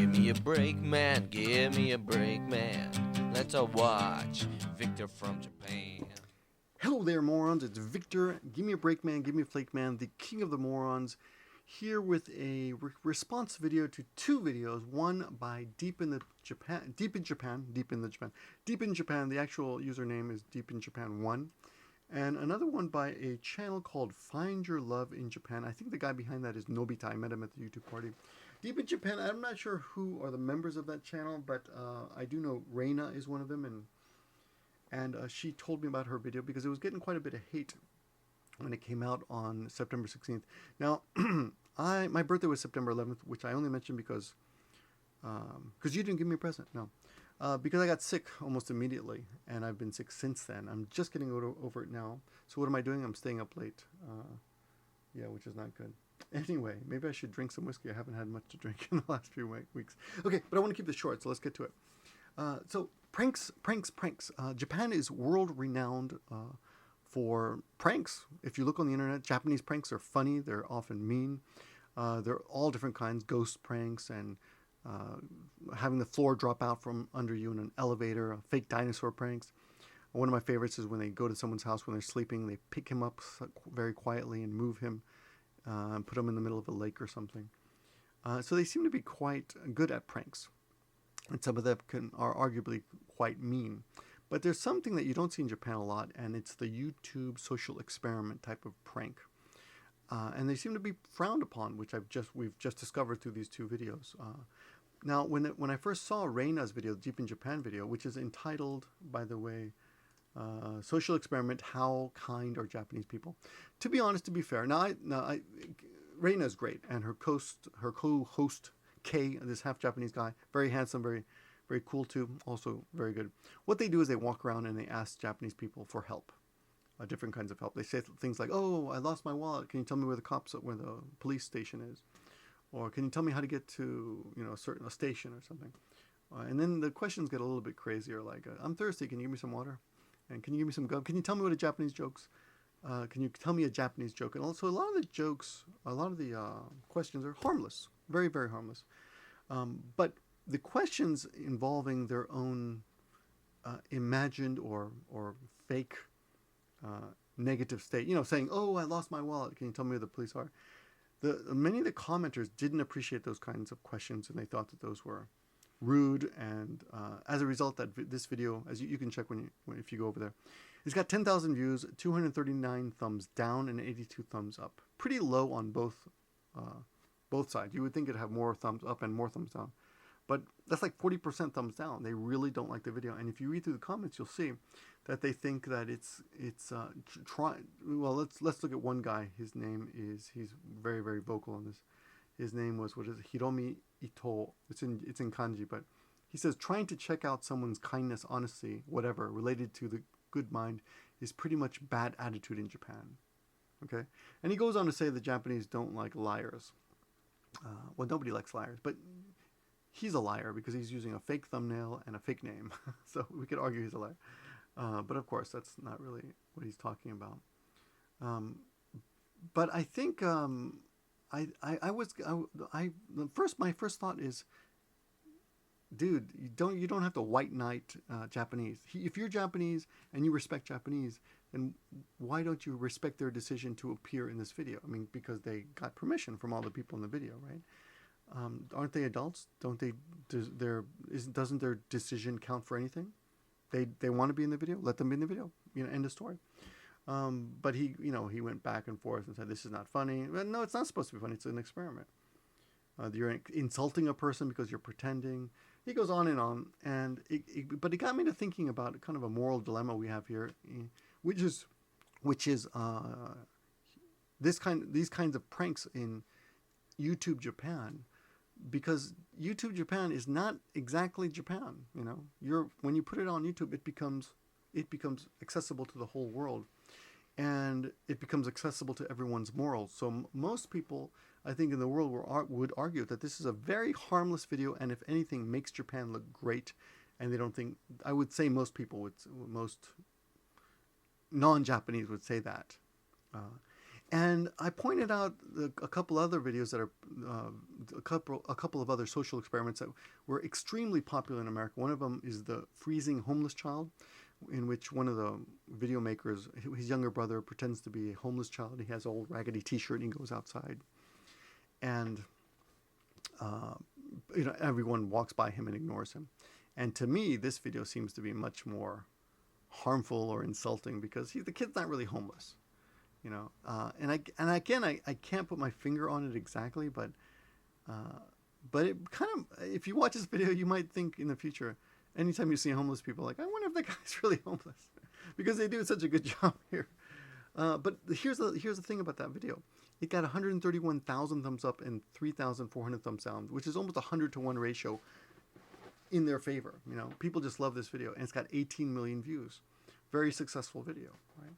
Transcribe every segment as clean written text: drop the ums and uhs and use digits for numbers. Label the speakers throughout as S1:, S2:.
S1: Give me a break, man. Give me a break, man. Let's watch Victor from Japan.
S2: Hello there, morons. It's Victor. Give me a break, man. Give me a flake, man. The king of the morons. Here with a response video to two videos. One by Deep in Japan. The actual username is Deep in Japan 1. And another one by a channel called Find Your Love in Japan. I think the guy behind that is Nobita. I met him at the YouTube party. Deep in Japan, I'm not sure who are the members of that channel, but I do know Reina is one of them, and she told me about her video because it was getting quite a bit of hate when it came out on September 16th. Now, my birthday was September 11th, which I only mentioned because you didn't give me a present. No. Because I got sick almost immediately, and I've been sick since then. I'm just getting over it now. So what am I doing? I'm staying up late. Yeah, which is not good. Anyway, maybe I should drink some whiskey. I haven't had much to drink in the last few weeks. Okay, but I want to keep this short, so let's get to it. So pranks. Japan is world-renowned for pranks. If you look on the internet, Japanese pranks are funny. They're often mean. They're all different kinds, ghost pranks and having the floor drop out from under you in an elevator, fake dinosaur pranks. One of my favorites is when they go to someone's house when they're sleeping, they pick him up very quietly and move him and put him in the middle of a lake or something. So they seem to be quite good at pranks, and some of them are arguably quite mean. But there's something that you don't see in Japan a lot, and it's the YouTube social experiment type of prank. And they seem to be frowned upon, which we've just discovered through these two videos. Now, when I first saw Reina's video, Deep in Japan video, which is entitled, by the way, Social Experiment: How Kind Are Japanese People? To be honest, to be fair, Reina's great, and her co-host Kei, this half Japanese guy, very handsome, very very cool too, also very good. What they do is they walk around and they ask Japanese people for help. Different kinds of help. They say things like, "Oh, I lost my wallet. Can you tell me where the police station is?" Or can you tell me how to get to a station or something? And then the questions get a little bit crazier, like, "I'm thirsty. Can you give me some water? And can you give me some gum? Can you tell me what a Japanese jokes? Can you tell me a Japanese joke?" And also a lot of the questions are harmless, very very harmless. But the questions involving their own imagined or fake negative state, saying, "Oh, I lost my wallet. Can you tell me where the police are?" Many of the commenters didn't appreciate those kinds of questions, and they thought that those were rude. And as a result, this video, as you can check if you go over there, it's got 10,000 views, 239 thumbs down, and 82 thumbs up. Pretty low on both sides. You would think it'd have more thumbs up and more thumbs down, but that's like 40% thumbs down. They really don't like the video. And if you read through the comments, you'll see that they think that it's well, let's look at one guy. His name is, he's very very vocal on this. His name was, what is it, Hiromi Ito. It's in kanji, but he says trying to check out someone's kindness, honesty, whatever related to the good mind is pretty much bad attitude in Japan. Okay, and he goes on to say the Japanese don't like liars. Well, nobody likes liars, but he's a liar because he's using a fake thumbnail and a fake name. So we could argue he's a liar. But of course, that's not really what he's talking about. But I think my first thought is, dude, you don't have to white knight Japanese. If you're Japanese and you respect Japanese, then why don't you respect their decision to appear in this video? I mean, because they got permission from all the people in the video, right? Aren't they adults? Doesn't their decision count for anything? They want to be in the video. Let them be in the video. End of story. But he went back and forth and said this is not funny. Well, no, it's not supposed to be funny. It's an experiment. You're insulting a person because you're pretending. He goes on, and but it got me to thinking about kind of a moral dilemma we have here, which is these kinds of pranks in YouTube Japan. Because YouTube Japan is not exactly Japan, when you put it on YouTube, it becomes accessible to the whole world, and it becomes accessible to everyone's morals. So most people, I think, in the world would argue that this is a very harmless video, and if anything, makes Japan look great. And they don't think. I would say most people most non-Japanese would say that. And I pointed out a couple other videos that are a couple of other social experiments that were extremely popular in America. One of them is the freezing homeless child, in which one of the video makers, his younger brother, pretends to be a homeless child. He has an old raggedy T-shirt and he goes outside, and everyone walks by him and ignores him. And to me, this video seems to be much more harmful or insulting because the kid's not really homeless. And again, I can't put my finger on it exactly, but it kind of, if you watch this video, you might think in the future, anytime you see homeless people, like, I wonder if that guy's really homeless, because they do such a good job here. But here's the thing about that video. It got 131,000 thumbs up and 3,400 thumbs down, which is almost a 100-to-1 ratio in their favor. People just love this video, and it's got 18 million views. Very successful video, right?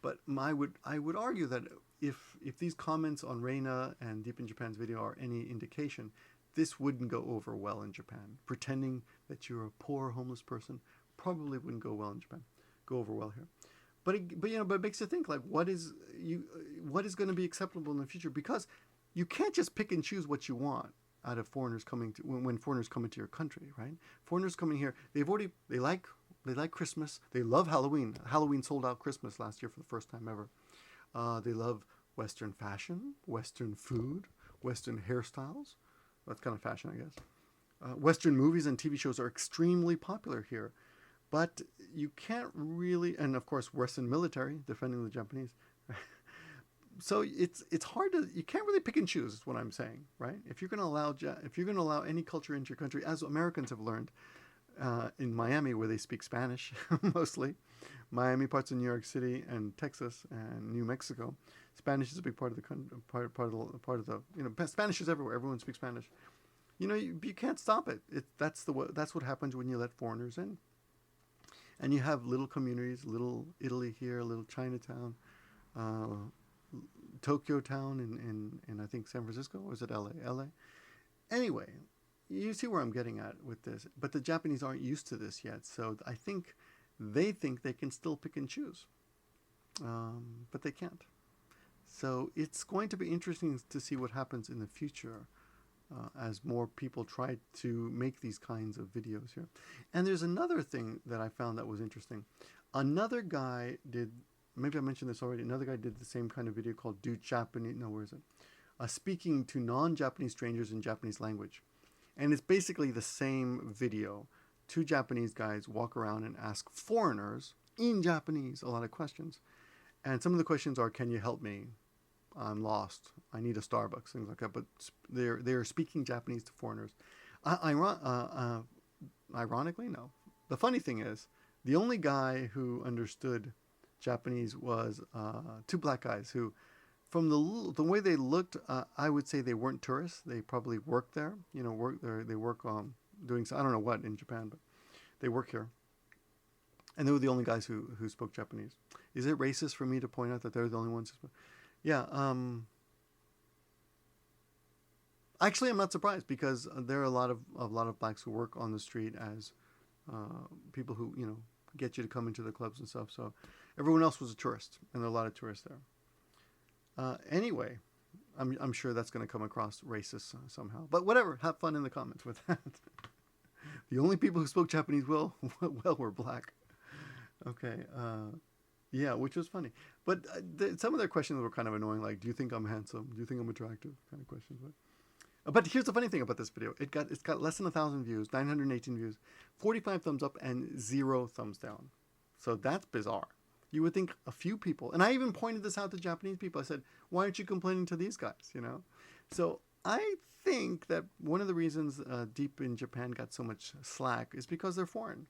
S2: But I would argue that if these comments on Reina and Deep in Japan's video are any indication, this wouldn't go over well in Japan. Pretending that you're a poor homeless person probably wouldn't go well in Japan. Go over well here. But it makes you think, like, what is going to be acceptable in the future? Because you can't just pick and choose what you want out of foreigners when foreigners come into your country, right? Foreigners coming here, they like Christmas. They love Halloween. Halloween sold out Christmas last year for the first time ever. They love Western fashion, Western food, Western hairstyles. That's kind of fashion, I guess. Western movies and TV shows are extremely popular here. But you can't really, and of course, Western military defending the Japanese. So it's hard to, you can't really pick and choose, is what I'm saying, right? If you're going to allow any culture into your country, as Americans have learned, in Miami, where they speak Spanish mostly, Miami, parts of New York City, and Texas and New Mexico, Spanish is a big part of the part of the Spanish is everywhere. Everyone speaks Spanish. You can't stop it. That's what happens when you let foreigners in. And you have little communities, little Italy here, little Chinatown, Tokyo Town in I think San Francisco, or is it LA? LA. Anyway, you see where I'm getting at with this. But the Japanese aren't used to this yet, so I think they can still pick and choose. But they can't. So it's going to be interesting to see what happens in the future as more people try to make these kinds of videos here. And there's another thing that I found that was interesting. Another guy did, maybe I mentioned this already, another guy did the same kind of video called where is it? Speaking to non-Japanese strangers in Japanese language. And it's basically the same video. Two Japanese guys walk around and ask foreigners in Japanese a lot of questions. And some of the questions are, can you help me? I'm lost. I need a Starbucks, things like that. But they're speaking Japanese to foreigners. Ironically, no. The funny thing is, the only guy who understood Japanese was two black guys who, from the way they looked, I would say they weren't tourists. They probably worked there. They work doing, I don't know what in Japan, but they work here. And they were the only guys who spoke Japanese. Is it racist for me to point out that they're the only ones who spoke? Yeah. Actually, I'm not surprised, because there are a lot of blacks who work on the street as people who get you to come into the clubs and stuff. So everyone else was a tourist, and there are a lot of tourists there. Anyway, I'm sure that's going to come across racist somehow. But whatever, have fun in the comments with that. The only people who spoke Japanese well were black. Okay. Yeah, which was funny. But some of their questions were kind of annoying, like, do you think I'm handsome? Do you think I'm attractive? Kind of questions. But here's the funny thing about this video. It's got less than 1,000 views, 918 views, 45 thumbs up, and 0 thumbs down. So that's bizarre. You would think a few people, and I even pointed this out to Japanese people. I said, why aren't you complaining to these guys, So I think that one of the reasons Deep in Japan got so much slack is because they're foreign.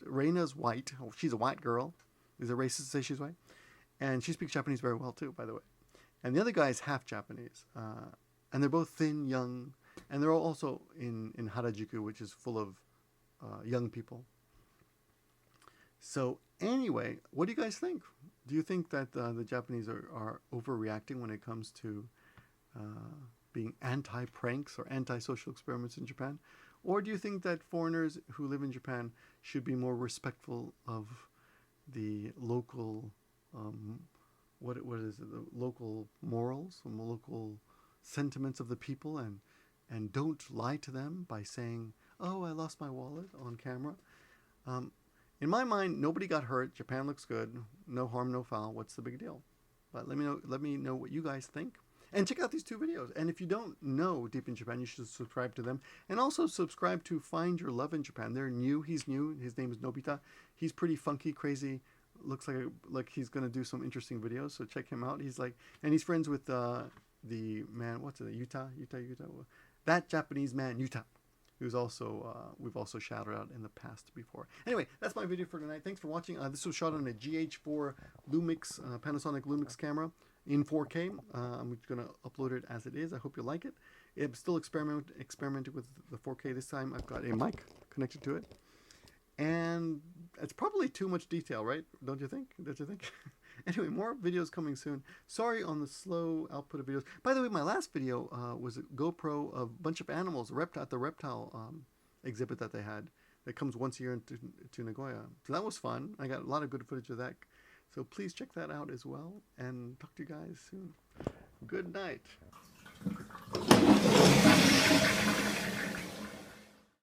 S2: Reina's white. Oh, she's a white girl. Is it racist to say she's white? And she speaks Japanese very well too, by the way. And the other guy is half Japanese. And they're both thin, young. And they're all also in Harajuku, which is full of young people. So anyway, what do you guys think? Do you think that the Japanese are overreacting when it comes to being anti-pranks or anti-social experiments in Japan? Or do you think that foreigners who live in Japan should be more respectful of the local what is it, the local morals, the local sentiments of the people, and don't lie to them by saying, "Oh, I lost my wallet" on camera. In my mind, nobody got hurt. Japan looks good. No harm, no foul. What's the big deal? But let me know what you guys think. And check out these two videos. And if you don't know Deep in Japan, you should subscribe to them. And also subscribe to Find Your Love in Japan. They're new. He's new. His name is Nobita. He's pretty funky, crazy. Looks like he's going to do some interesting videos. So check him out. And he's friends with the man, what's it, Yuta? That Japanese man, Yuta. Who's also, we've also shouted out in the past before. Anyway, that's my video for tonight. Thanks for watching. This was shot on a GH4 Lumix, Panasonic Lumix camera in 4K. I'm going to upload it as it is. I hope you like it. I'm still experimenting with the 4K. This time I've got a mic connected to it. And it's probably too much detail, right? Don't you think? Anyway, more videos coming soon. Sorry on the slow output of videos. By the way, my last video was a GoPro of a bunch of animals, the reptile exhibit that they had that comes once a year to Nagoya. So that was fun. I got a lot of good footage of that. So please check that out as well, and talk to you guys soon. Good night.